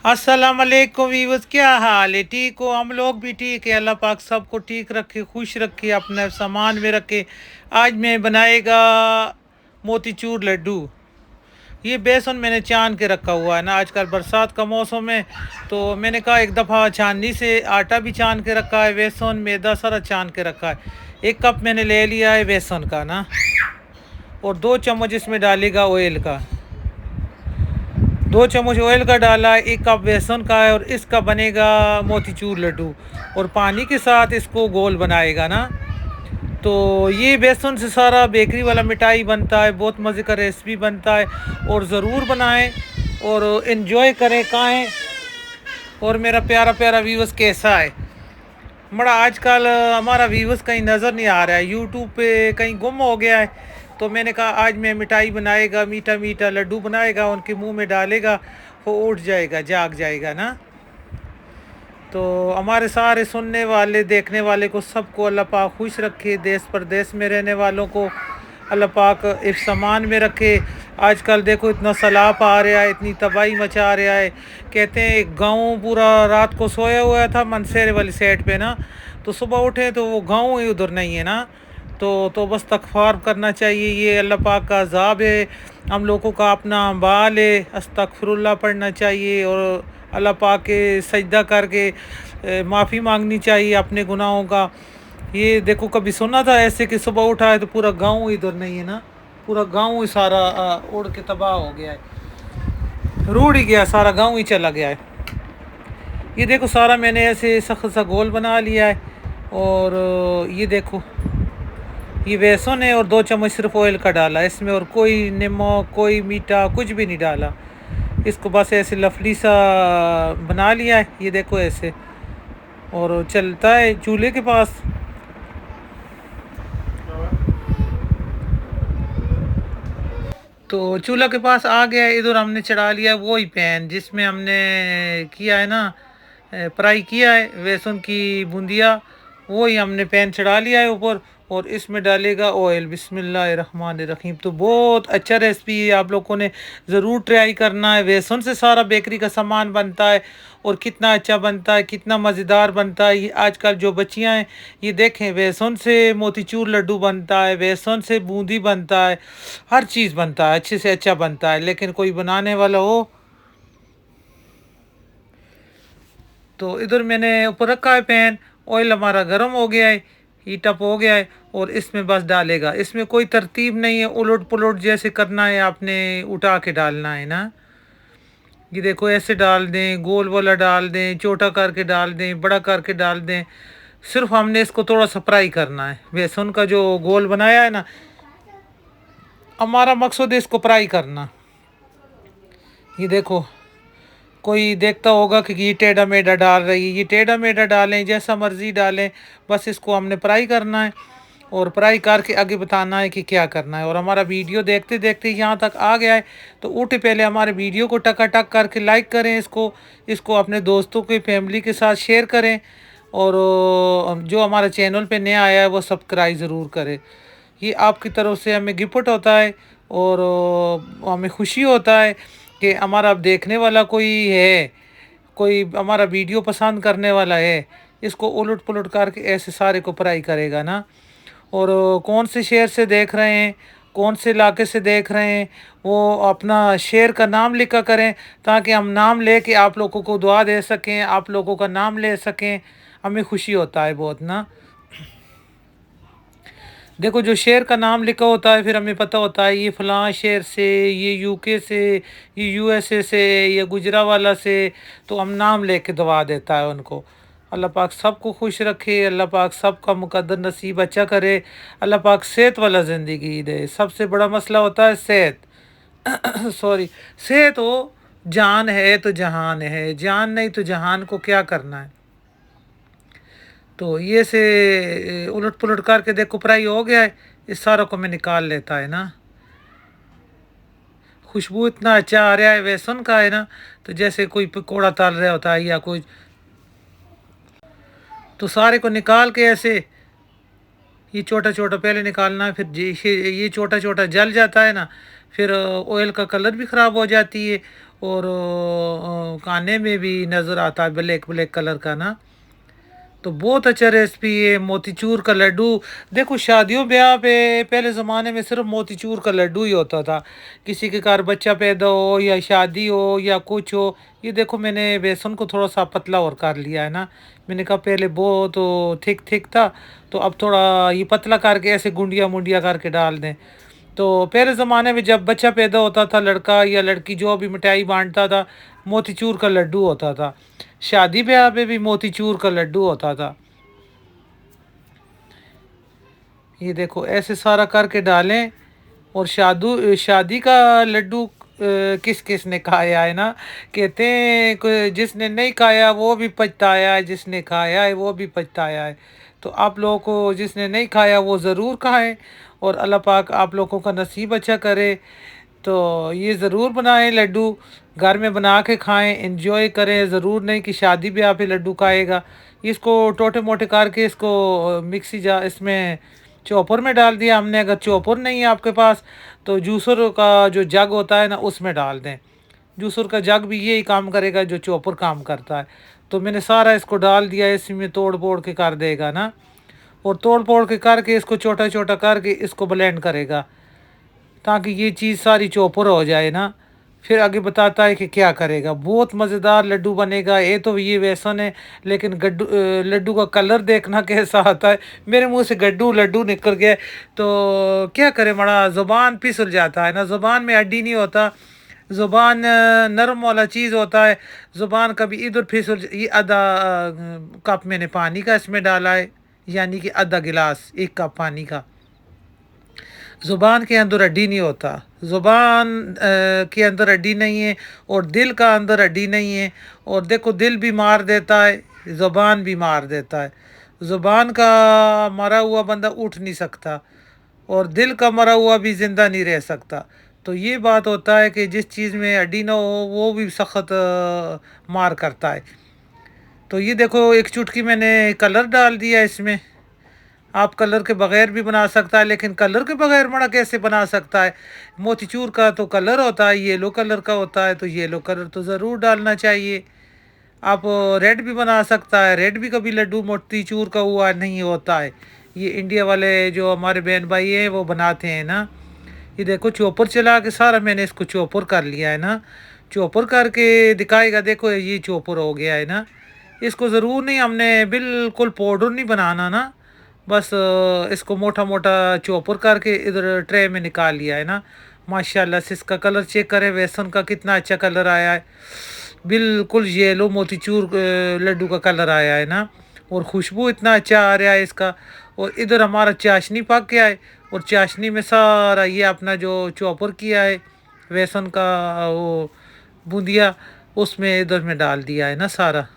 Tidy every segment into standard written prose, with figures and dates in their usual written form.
अस्सलाम वालेकुम वीवर्स, क्या हाल है? ठीक हो? हम लोग भी ठीक है। अल्लाह पाक सबको ठीक रखे, खुश रखे, अपने सामान में रखे। आज मैं बनाएगा मोतीचूर लड्डू। ये बेसन मैंने छान के रखा हुआ है ना, आजकल बरसात का मौसम है तो मैंने कहा एक दफ़ा छाननी से आटा भी छान के रखा है, बेसन मैदा सारा छान के रखा है। 1 कप मैंने ले लिया है बेसन का ना, और 2 चम्मच इसमें डालेगा ऑयल का। 2 चम्मच ऑयल का डाला है, 1 कप बेसन का है, और इसका बनेगा मोतीचूर लड्डू। और पानी के साथ इसको गोल बनाएगा ना। तो ये बेसन से सारा बेकरी वाला मिठाई बनता है, बहुत मज़े का रेसिपी बनता है। और ज़रूर बनाएं और इन्जॉय करें, खाएं। और मेरा प्यारा प्यारा व्यूअर्स कैसा है? बड़ा आजकल हमारा व्यूअर्स कहीं नज़र नहीं आ रहा है, यूट्यूब पे कहीं गुम हो गया है। तो मैंने कहा आज मैं मिठाई बनाएगा, मीठा मीठा लड्डू बनाएगा, उनके मुंह में डालेगा, वो उठ जाएगा, जाग जाएगा ना। तो हमारे सारे सुनने वाले, देखने वाले को, सबको अल्लाह पाक खुश रखे। देश प्रदेश में रहने वालों को अल्लाह पाक इस सामान में रखे। आजकल देखो इतना सैलाब आ रहा है, इतनी तबाही मचा रहा है। कहते हैं एक गाँव पूरा रात को सोया हुआ था मनसेरे वाली साइड पे ना, तो सुबह उठे तो वो गाँव ही उधर नहीं है ना। तो बस तकफ़ार करना चाहिए, ये अल्लाह पाक का अज़ाब है। हम लोगों का अपना बाल है, अस्तगफिरुल्लाह पढ़ना चाहिए और अल्लाह पाक के सजदा करके माफ़ी मांगनी चाहिए अपने गुनाहों का। ये देखो कभी सुना था ऐसे कि सुबह उठा है तो पूरा गांव इधर नहीं है ना, पूरा गांव ही सारा उड़ के तबाह हो गया है, रूड़ ही गया, सारा गांव ही चला गया है। ये देखो सारा मैंने ऐसे सख्त सा गोल बना लिया है। और ये देखो ये बेसन है, और 2 चम्मच सिर्फ ऑयल का डाला है इसमें, और कोई नमक, कोई मीठा, कुछ भी नहीं डाला। इसको बस ऐसे लफड़ी सा बना लिया है, ये देखो ऐसे। और चलता है चूल्हे के पास। तो चूल्हा के पास आ गया है, इधर हमने चढ़ा लिया है वही पैन जिसमें हमने किया है ना, फ्राई किया है बेसन की बूंदिया। वही हमने पैन चढ़ा लिया है ऊपर, और इसमें डालेगा ऑयल। बिस्मिल्लाहिर्रहमानिर्रहीम। तो बहुत अच्छा रेसिपी है, आप लोगों ने ज़रूर ट्राई करना है। बेसन से सारा बेकरी का सामान बनता है, और कितना अच्छा बनता है, कितना मज़ेदार बनता है। ये आजकल जो बच्चियाँ हैं, ये देखें, बेसन से मोतीचूर लड्डू बनता है, बेसन से बूंदी बनता है, हर चीज़ बनता है, अच्छे से अच्छा बनता है। लेकिन कोई बनाने वाला हो। तो इधर मैंने ऊपर रखा है पैन, ऑयल हमारा गर्म हो गया है, हीट अप हो गया है। और इसमें बस डालेगा, इसमें कोई तरतीब नहीं है, उलट पुलट जैसे करना है आपने, उठा के डालना है ना। ये देखो ऐसे डाल दें, गोल वाला डाल दें, छोटा करके डाल दें, बड़ा करके डाल दें। सिर्फ हमने इसको थोड़ा सा फ्राई करना है, बेसन का जो गोल बनाया है ना, हमारा मकसद है इसको फ्राई करना। ये देखो कोई देखता होगा कि ये टेढ़ा मेढ़ा डाल रही है, ये टेढ़ा मेढ़ा डालें, जैसा मर्ज़ी डालें, बस इसको हमने फ्राई करना है। और फ्राई करके आगे बताना है कि क्या करना है। और हमारा वीडियो देखते देखते यहाँ तक आ गया है, तो उठे पहले हमारे वीडियो को टकाटक करके लाइक करें, इसको इसको अपने दोस्तों के, फैमिली के साथ शेयर करें। और जो हमारे चैनल पे नया आया है वो सब्सक्राइब ज़रूर करें। ये आपकी तरफ से हमें गिफ्ट होता है, और हमें खुशी होता है कि हमारा अब देखने वाला कोई है, कोई हमारा वीडियो पसंद करने वाला है। इसको उलट पुलट करके ऐसे सारे को फ्राई करेगा ना। और कौन से शहर से देख रहे हैं, कौन से इलाके से देख रहे हैं, वो अपना शहर का नाम लिखा करें, ताकि हम नाम लेके आप लोगों को दुआ दे सकें, आप लोगों का नाम ले सकें। हमें खुशी होता है बहुत ना। देखो जो शहर का नाम लिखा होता है, फिर हमें पता होता है ये फ़लाँ शहर से, ये यूके से, ये यूएसए से, ये गुजरावाला से। तो हम नाम लेके दवा देता है उनको। अल्लाह पाक सबको खुश रखे, अल्लाह पाक सबका मुकद्दर नसीब अच्छा करे, अल्लाह पाक सेहत वाला ज़िंदगी दे। सबसे बड़ा मसला होता है सेहत। सॉरी, सेहत हो, जान है तो जहान है, जान नहीं तो जहान को क्या करना है। तो ये से उलट पुलट करके देखो फ्राई हो गया है, इस सारा को मैं निकाल लेता है ना। खुशबू इतना अच्छा आ रहा है बेसन का है ना, तो जैसे कोई पकौड़ा तल रहा होता है या कोई। तो सारे को निकाल के ऐसे, ये छोटा छोटा पहले निकालना है, फिर ये छोटा छोटा जल जाता है ना, फिर ऑयल का कलर भी ख़राब हो जाती है। और खाने में भी नज़र आता है ब्लैक ब्लैक कलर का ना। तो बहुत अच्छा रेसिपी है मोतीचूर का लड्डू। देखो शादियों ब्याह पे पहले ज़माने में सिर्फ मोतीचूर का लड्डू ही होता था। किसी के घर बच्चा पैदा हो या शादी हो या कुछ हो, ये देखो मैंने बेसन को थोड़ा सा पतला और कर लिया है ना। मैंने कहा पहले बहुत थिक थिक था, तो अब थोड़ा ये पतला करके ऐसे गुंडिया मुंडिया करके डाल दें। तो पहले ज़माने में जब बच्चा पैदा होता था, लड़का या लड़की जो भी मिठाई बांटता था, मोतीचूर का लड्डू होता था। शादी ब्याह पे भी मोतीचूर का लड्डू होता था। ये देखो ऐसे सारा करके डालें। और शादी का लड्डू किस किस ने खाया है ना। कहते हैं जिसने नहीं खाया वो भी पछताया है, जिसने खाया है वो भी पछताया है। तो आप लोगों को जिसने नहीं खाया वो ज़रूर खाएं, और अल्लाह पाक आप लोगों का नसीब अच्छा करे। तो ये ज़रूर बनाएं लड्डू, घर में बना के खाएं, एंजॉय करें। ज़रूर नहीं कि शादी ब्याह पे लड्डू खाएगा। इसको टोटे मोटे करके इसको मिक्सी जा इसमें चॉपर में डाल दिया हमने। अगर चॉपर नहीं है आपके पास तो जूसर का जो जग होता है ना उसमें डाल दें। जूसर का जग भी यही काम करेगा जो चॉपर काम करता है। तो मैंने सारा इसको डाल दिया, इसमें तोड़ फोड़ के कर देगा ना। और तोड़ फोड़ के करके इसको छोटा छोटा करके इसको ब्लेंड करेगा, ताकि ये चीज़ सारी चौपर हो जाए ना। फिर आगे बताता है कि क्या करेगा। बहुत मज़ेदार लड्डू बनेगा। ये तो ये बेसन है, लेकिन लड्डू का कलर देखना कैसा आता है। मेरे मुंह से गड्डू लड्डू निकल गया। तो क्या करे, बड़ा ज़ुबान फिसल जाता है ना। ज़ुबान में हड्डी नहीं होता, ज़ुबान नरम वाला चीज़ होता है। ज़ुबान कभी इधर फिसल। ये आधा कप मैंने पानी का इसमें डाला है, यानी कि आधा गिलास, 1 कप पानी का। ज़ुबान के अंदर हड्डी नहीं होता। ज़ुबान के अंदर हड्डी नहीं है, और दिल का अंदर हड्डी नहीं है। और देखो दिल भी मार देता है, ज़ुबान भी मार देता है। ज़ुबान का मरा हुआ बंदा उठ नहीं सकता, और दिल का मरा हुआ भी ज़िंदा नहीं रह सकता। तो ये बात होता है कि जिस चीज़ में हड्डी ना हो वो भी सख्त मार करता है। तो ये देखो एक चुटकी मैंने कलर डाल दिया इसमें। आप कलर के बगैर भी बना सकता है, लेकिन कलर के बगैर मड़ा कैसे बना सकता है। मोतीचूर का तो कलर होता है, येलो कलर का होता है, तो येलो कलर तो ज़रूर डालना चाहिए। आप रेड भी बना सकता है, रेड भी कभी लड्डू मोतीचूर का हुआ नहीं होता है। ये इंडिया वाले जो हमारे बहन भाई हैं वो बनाते हैं ना। ये देखो चॉपर चला के सारा मैंने इसको चॉपर कर लिया है ना। चॉपर करके दिखाएगा, देखो ये चॉपर हो गया है ना। इसको ज़रूर नहीं, हमने बिल्कुल पाउडर नहीं बनाना ना। बस इसको मोटा मोटा चॉपर करके इधर ट्रे में निकाल लिया है ना। माशाल्लाह से इसका कलर चेक करें, बेसन का कितना अच्छा कलर आया है। बिल्कुल येलो मोतीचूर लड्डू का कलर आया है ना। और खुशबू इतना अच्छा आ रहा है इसका। और इधर हमारा चाशनी पक गया है, और चाशनी में सारा ये अपना जो चॉपर किया है बेसन का वो बूंदिया, उसमें इधर में डाल दिया है ना सारा।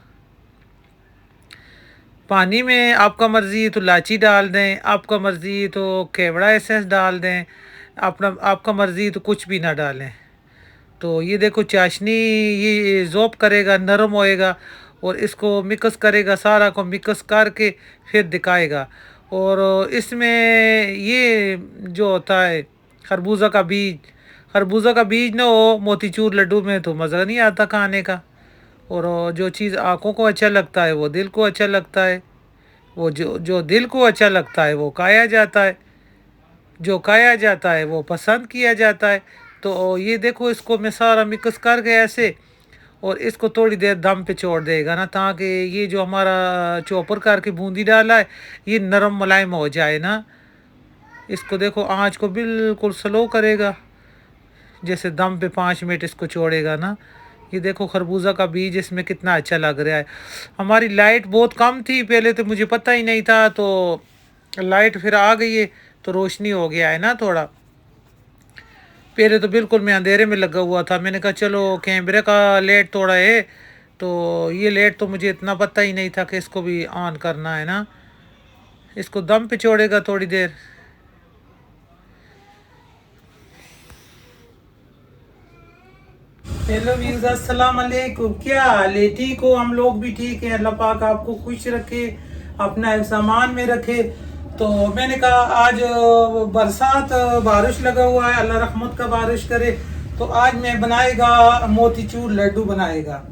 पानी में आपका मर्ज़ी तो इलायची डाल दें, आपका मर्ज़ी तो केवड़ा एसेंस डाल दें, अपना आपका मर्ज़ी तो कुछ भी ना डालें। तो ये देखो चाशनी ये ज़ोप करेगा, नरम होएगा, और इसको मिक्स करेगा, सारा को मिक्स करके फिर दिखाएगा। और इसमें ये जो होता है खरबूजा का बीज, खरबूजा का बीज ना हो मोतीचूर लड्डू में तो मज़ा नहीं आता खाने का। और जो चीज़ आँखों को अच्छा लगता है वो दिल को अच्छा लगता है, वो जो जो दिल को अच्छा लगता है वो खाया जाता है, जो खाया जाता है वो पसंद किया जाता है। तो ये देखो इसको मैं सारा मिक्स करके ऐसे, और इसको थोड़ी देर दम पे छोड़ देगा ना, ताकि ये जो हमारा चॉपर करके बूंदी डाला है ये नरम मुलायम हो जाए ना। इसको देखो आँच को बिल्कुल स्लो करेगा, जैसे दम पे 5 मिनट इसको छोड़ेगा ना। ये देखो खरबूजा का बीज इसमें कितना अच्छा लग रहा है। हमारी लाइट बहुत कम थी पहले, तो मुझे पता ही नहीं था, तो लाइट फिर आ गई है तो रोशनी हो गया है ना थोड़ा। पहले तो बिल्कुल मैं अंधेरे में लगा हुआ था। मैंने कहा चलो कैमरे का लाइट थोड़ा है, तो ये लाइट तो मुझे इतना पता ही नहीं था कि इसको भी ऑन करना है ना। इसको दम पे छोड़ेगा थोड़ी देर। हेलो व्यूज़, अस्सलाम वालेकुम। क्या हाल है? ठीक हो? हम लोग भी ठीक हैं। अल्लाह पाक आपको खुश रखे, अपना सामान में रखे। तो मैंने कहा आज बरसात बारिश लगा हुआ है, अल्लाह रहमत का बारिश करे। तो आज मैं बनाएगा मोतीचूर लड्डू बनाएगा।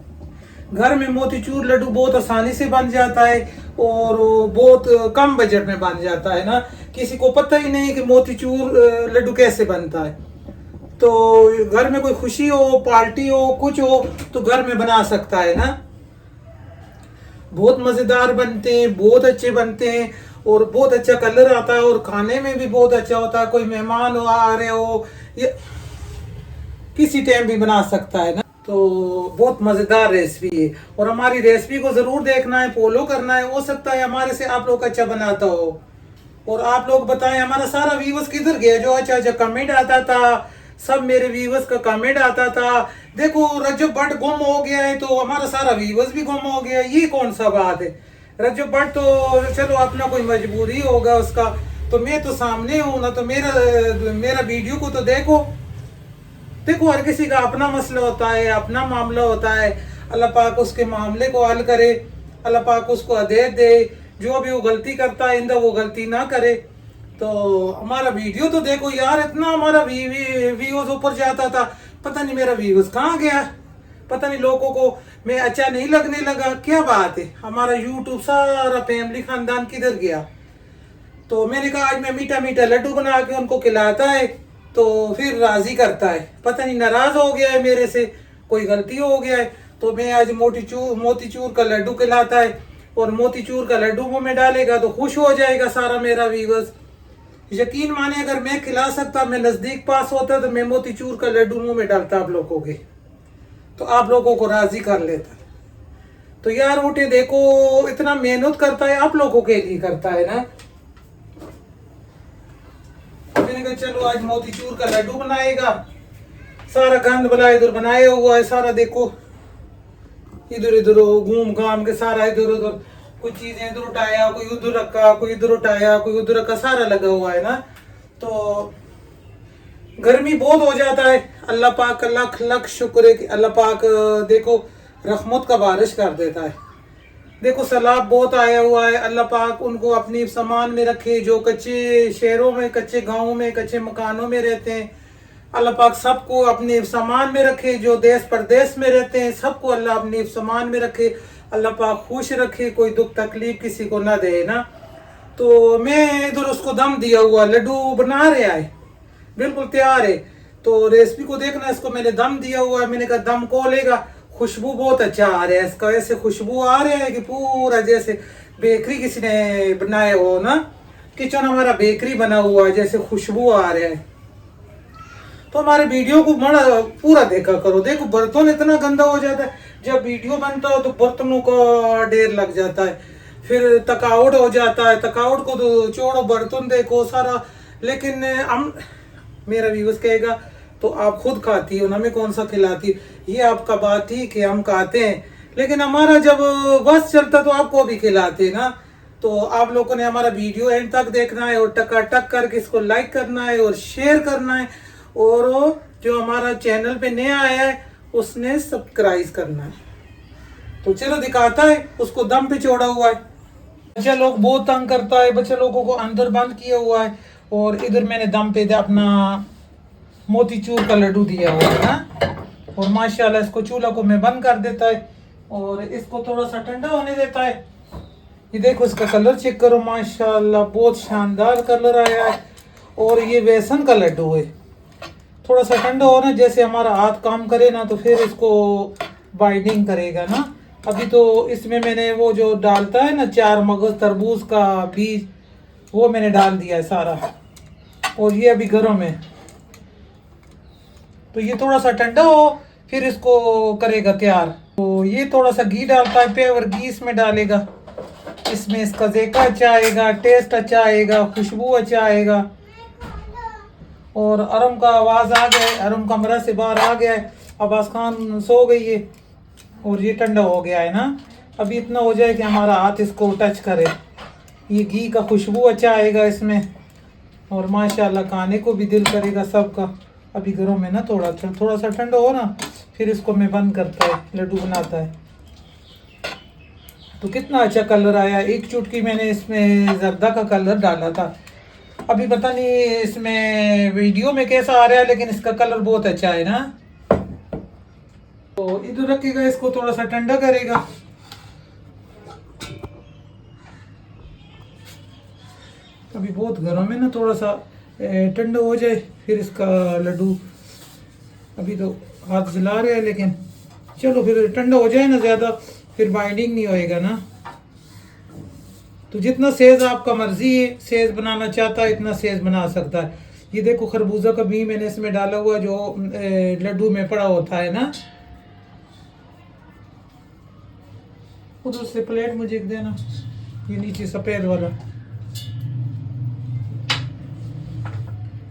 घर में मोतीचूर लड्डू बहुत आसानी से बन जाता है और बहुत कम बजट में बन जाता है ना। किसी को पता ही नहीं कि मोतीचूर लड्डू कैसे बनता है। तो घर में कोई खुशी हो, पार्टी हो, कुछ हो तो घर में बना सकता है ना। बहुत मज़ेदार बनते हैं, बहुत अच्छे बनते हैं और बहुत अच्छा कलर आता है और खाने में भी बहुत अच्छा होता है। कोई मेहमान हो, आ रहे हो, ये किसी टाइम भी बना सकता है ना। तो बहुत मज़ेदार रेसिपी है और हमारी रेसिपी को ज़रूर देखना है, फॉलो करना है। हो सकता है हमारे से आप लोग अच्छा बनाता हो और आप लोग बताएं हमारा सारा व्यूवर्स किधर गया। जो अच्छा अच्छा कमेंट आता था, सब मेरे व्यूवर्स का कमेंट आता था। देखो रजब भट्ट गुम हो गया है तो हमारा सारा व्यूवर्स भी गुम हो गया। ये कौन सा बात है। रजब भट्ट तो चलो अपना कोई मजबूरी होगा उसका, तो मैं तो सामने हूँ ना। तो मेरा वीडियो को तो देखो। देखो हर किसी का अपना मसला होता है, अपना मामला होता है। अल्लाह पाक उसके मामले को हल करे, अल्लाह पाक उसको हिदायत दे। जो भी वो गलती करता है इंदा वो गलती ना करे। तो हमारा वीडियो तो देखो यार, इतना हमारा व्यूज ऊपर जाता था, पता नहीं मेरा व्यूज कहाँ गया। पता नहीं लोगों को मैं अच्छा नहीं लगने लगा, क्या बात है। हमारा यूट्यूब सारा फैमिली खानदान किधर गया। तो मैंने कहा आज मैं मीठा मीठा लड्डू बना के उनको खिलाता है तो फिर राजी करता है। पता नहीं नाराज हो गया है मेरे से, कोई गलती हो गया है। तो मैं आज मोतीचूर का लड्डू खिलाता है और मोतीचूर का लड्डू मुंह में डालेगा तो खुश हो जाएगा सारा मेरा व्यूवर्स। यकीन माने अगर मैं खिला सकता, मैं नजदीक पास होता तो मैं मोतीचूर का लड्डू मुंह में डालता आप लोगों के, तो आप लोगों को राजी कर लेता। तो यार उठे देखो, इतना मेहनत करता है आप लोगों के लिए करता है ना। मैंने कहा चलो आज मोतीचूर का लड्डू बनाएगा। सारा गंद बला इधर बनाया हुआ है सारा, देखो इधर इधर घूम घाम के सारा इधर उधर कुछ चीजें इधर उठाया, कोई उधर रखा, कोई इधर उठाया, कोई उधर रखा, सारा लगा हुआ है ना। तो गर्मी बहुत हो जाता है। अल्लाह पाक का लख लख शुक्र है कि अल्लाह पाक देखो रहमत का बारिश कर देता है। देखो सैलाब बहुत आया हुआ है, अल्लाह पाक उनको अपनी सामान में रखे। जो कच्चे शहरों में, कच्चे गाँव में, कच्चे मकानों में रहते हैं, अल्लाह पाक सबको अपने सामान में रखे। जो देश परदेश में रहते हैं सबको अल्लाह अपने सामान में रखे। अल्लाह पाक खुश रखे, कोई दुख तकलीफ किसी को ना दे ना। तो मैं इधर उसको दम दिया हुआ, लड्डू बना रहा है, बिल्कुल तैयार है। तो रेसिपी को देखना, इसको मैंने दम दिया हुआ है। मैंने कहा दम खोलेगा, खुशबू बहुत अच्छा आ रहा है इसका। ऐसे खुशबू आ रहा है कि पूरा जैसे बेकरी किसी ने बनाया हो ना। किचन हमारा बेकरी बना हुआ है, जैसे खुशबू आ रहा है। तो हमारे वीडियो को बड़ा पूरा देखा करो। देखो बर्तन इतना गंदा हो जाता है जब वीडियो बनता हो, तो बर्तनों का ढेर लग जाता है, फिर थकावट हो जाता है। थकावट को तो छोड़ो, बर्तन देखो सारा। लेकिन हम, मेरा व्यूअर्स कहेगा तो आप खुद खाती हो ना, मैं कौन सा खिलाती। ये आपका बात ठीक है, हम खाते हैं, लेकिन हमारा जब बस चलता तो आपको भी खिलाते ना। तो आप लोगों ने हमारा वीडियो एंड तक देखना है और टक करके इसको लाइक करना है और शेयर करना है। और जो हमारा चैनल पे नया आया है उसने सब्सक्राइब करना है। तो चलो दिखाता है, उसको दम पे छोड़ा हुआ है। बच्चा लोग बहुत तंग करता है, बच्चा लोगों को अंदर बंद किया हुआ है और इधर मैंने दम पे अपना मोतीचूर का लड्डू दिया हुआ है ना। और माशाल्लाह इसको चूल्हा को मैं बंद कर देता है और इसको थोड़ा सा ठंडा होने देता है। ये देखो इसका कलर चेक करो, माशाल्लाह बहुत शानदार कलर आया है। और ये बेसन का लड्डू है, थोड़ा सा ठंडा हो ना, जैसे हमारा हाथ काम करे ना तो फिर इसको बाइंडिंग करेगा ना। अभी तो इसमें मैंने वो जो डालता है ना 4 मगज तरबूज का बीज, वो मैंने डाल दिया है सारा और ये अभी गर्म है। तो ये थोड़ा सा ठंडा हो फिर इसको करेगा तैयार। तो ये थोड़ा सा घी डालता है, प्योर घी इसमें डालेगा। इसमें इसका जायका अच्छा आएगा, टेस्ट अच्छा आएगा, खुशबू अच्छा आएगा। और अरम का आवाज़ आ गया है, अरम कमरा से बाहर आ गया है। अब्बास खान सो गई है और ये ठंडा हो गया है ना। अभी इतना हो जाए कि हमारा हाथ इसको टच करे, ये घी का खुशबू अच्छा आएगा इसमें और माशाल्लाह खाने को भी दिल करेगा सबका। अभी गर्म है ना, थोड़ा सा ठंडा हो ना फिर इसको मैं बंद करता है, लड्डू बनाता है। तो कितना अच्छा कलर आया। एक चुटकी मैंने इसमें जर्दा का कलर डाला था अभी पता नहीं इसमें वीडियो में कैसा आ रहा है, लेकिन इसका कलर बहुत अच्छा है ना। तो इधर रखेगा, इसको थोड़ा सा ठंडा करेगा। अभी बहुत गर्म है ना, थोड़ा सा ठंडा हो जाए फिर इसका लड्डू। अभी तो हाथ जला रहे हैं, लेकिन चलो फिर ठंडा हो जाए ना ज़्यादा, फिर बाइंडिंग नहीं होएगा ना। तो जितना सेज आपका मर्जी है, सेज बनाना चाहता है इतना सेज बना सकता है। ये देखो खरबूजा का भी मैंने इसमें डाला हुआ, जो लड्डू में पड़ा होता है ना। उधर से प्लेट मुझे एक देना, ये नीचे सफेद वाला।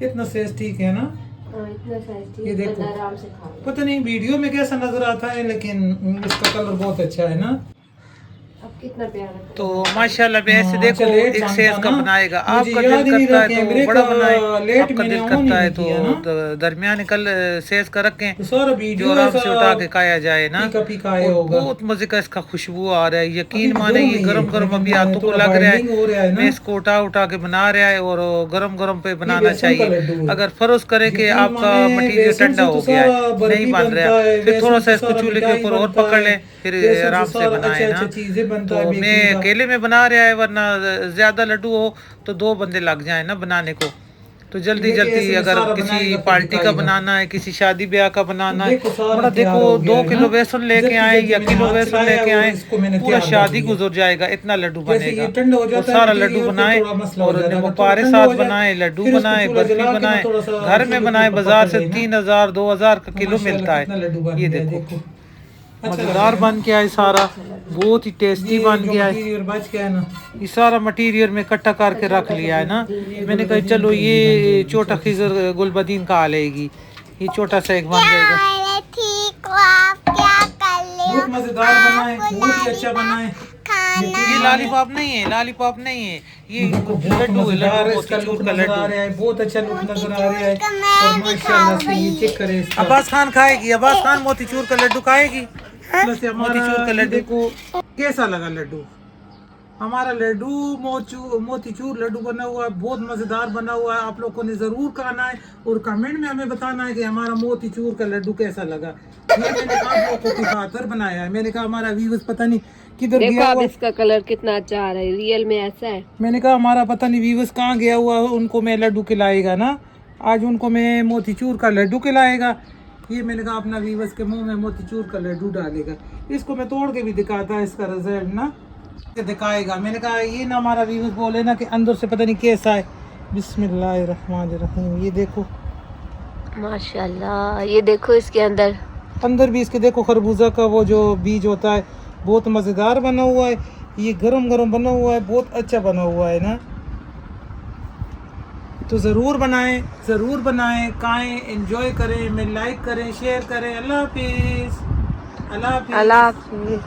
इतना सेज ठीक है ना? इतना साइज ठीक, ये देखो आराम से खा लो। पता नहीं वीडियो में कैसा नजर आता है, लेकिन इसका कलर बहुत अच्छा है ना। अब कितना प्यारा। तो माशाल्लाह भी ऐसे देखो अच्छा, एक सेज का बनाएगा। आपका याद दिल ही नहीं करता है रहा तो कैमरे बड़ा का बनाए, लेट आपका मैंने दिल ऑन करता ही है नहीं किया ना। तो दरमियान कल सेज का रखें, तो सारा जो वीडियो आराम से ऐसा उठा के खाया जाए ना। फीका फीका आया और होगा। बहुत मजे का इसका खुशबू आ रहा है, यकीन अभी माने गर्म ये है गरम ये, गरम अभी लेकिन हाथों को थोड़ा लग रहा बाइंडिंग हो रहा है है। ना। मैं इसको उठा उठा के बना रहा है और गरम गरम पे बनाना बेसन का चाहिए। लड्डू है। अगर फर्ज करें कि यकीन आपका माने मटीरियल बेसन ठंडा से हो तो गया सारा है, बर्फी नहीं बन बनता रहा, है, फिर बेसन थोड़ा से सा इसको सारा चूल्हे के मिठाई ऊपर और बनता पकड़ है, लें, फिर बेसन आराम से से सारा बनाए अच्छा ना। अच्छा चीजें बनता तो है मैं बेकरी का। अकेले में बना रहा है, वरना ज्यादा लड्डू हो तो 2 बंदे लग जाए ना बनाने को। तो जल्दी देखिए जल्दी ऐसे में अगर सारा किसी बनाएगा, फिर पार्टी का दिखाएगा। बनाना है, किसी शादी ब्याह का बनाना है, देखो सारा बड़ा तैयार देखो हो गया 2 है किलो ना। बेसन लेके जल्दी आए जल्दी या मैंने किलो हाथ बेसन चलाया लेके और आए, इसको मैंने पूरा तैयार कर शादी लिया। गुजर जाएगा, इतना लड्डू जैसे बनेगा। ये ठंडा हो और जाता है सारा मटीरियल, लड्डू फिर बनाए थोड़ा मसला हो और जाता है। नींबू अगर थोड़ा पारे ठंडा हो साथ जाए, बनाए, लड्डू फिर इसको बनाए, चूल्हा बर्फी जला के ना बनाए, थोड़ा सा घर में चूल्हे के बनाए, ऊपर बाजार पकड़ से लेना। 3000 2000 का किलो माशाल्लाह मिलता कितना है। लड्डू बन ये गया है, देखो अच्छा लग रहा मजेदार है बन ना। गया है सारा, बहुत ही टेस्टी ये बन जो गया है। मटीरियल बच गया है ना, ये सारा मटेरियल में इकट्ठा करके रख लिया है ना। मैंने कहा चलो ये छोटा खिजर गुलबदीन का आ लेगी, ये छोटा सा एक बन जाएगा। ठीक हो, आप क्या कर ले बहुत मजेदार बना है, बहुत ही अच्छा बना है। ये लॉलीपॉप नहीं है, लॉलीपॉप नहीं है, ये बहुत लड्डू है, मजेदार लड्डू इसका लुक मोतीचूर का नजर आ लड्डू। रहा है, बहुत अच्छा लुक नजर आ रहा है। और माशाल्लाह से ये चेक करें इसका। अब्बास खान खाएगी, अब्बास खान मोतीचूर का लड्डू खाएगी। प्लस हमारा मोतीचूर का ये लड्डू देखो कैसा लगा लड्डू। हमारा लड्डू मोतीचूर लड्डू बना हुआ है, बहुत मज़ेदार बना हुआ है। आप लोगों ने ज़रूर खाना है और कमेंट में हमें बताना है कि हमारा मोतीचूर का लड्डू कैसा लगा। ये मैंने आप लोगों की खातिर बनाया है। मैंने कहा हमारा व्यूअर्स पता नहीं किधर देखो गया अब हुआ। इसका कलर कितना अच्छा आ रहा है, रियल में ऐसा है। मैंने कहा हमारा पता नहीं व्यूअर्स कहाँ गया हुआ है, उनको मैं लड्डू खिलाएगा ना। आज उनको मैं मोतीचूर का लड्डू खिलाएगा। ये मैंने कहा अपना व्यूअर्स के मुंह में मोतीचूर का लड्डू डालेगा। इसको मैं तोड़ के भी दिखाता है, इसका रिजल्ट ना दिखाएगा। मैंने कहा ये ना हमारा व्यूअर्स बोले ना कि अंदर से पता नहीं कैसा है। बिस्मिल्लाहिर्रहमानिर्रहीम। ये देखो माशाल्लाह, ये देखो इसके अंदर भी इसके देखो खरबूजा का वो जो बीज होता है, बहुत मज़ेदार बना हुआ है। ये गरम गरम बना हुआ है, बहुत अच्छा बना हुआ है ना। तो ज़रूर बनाएं, खाएं, एंजॉय करें, मैं लाइक करें, शेयर करें। अल्लाह हाफिज़। अल्लाह हाफिज़।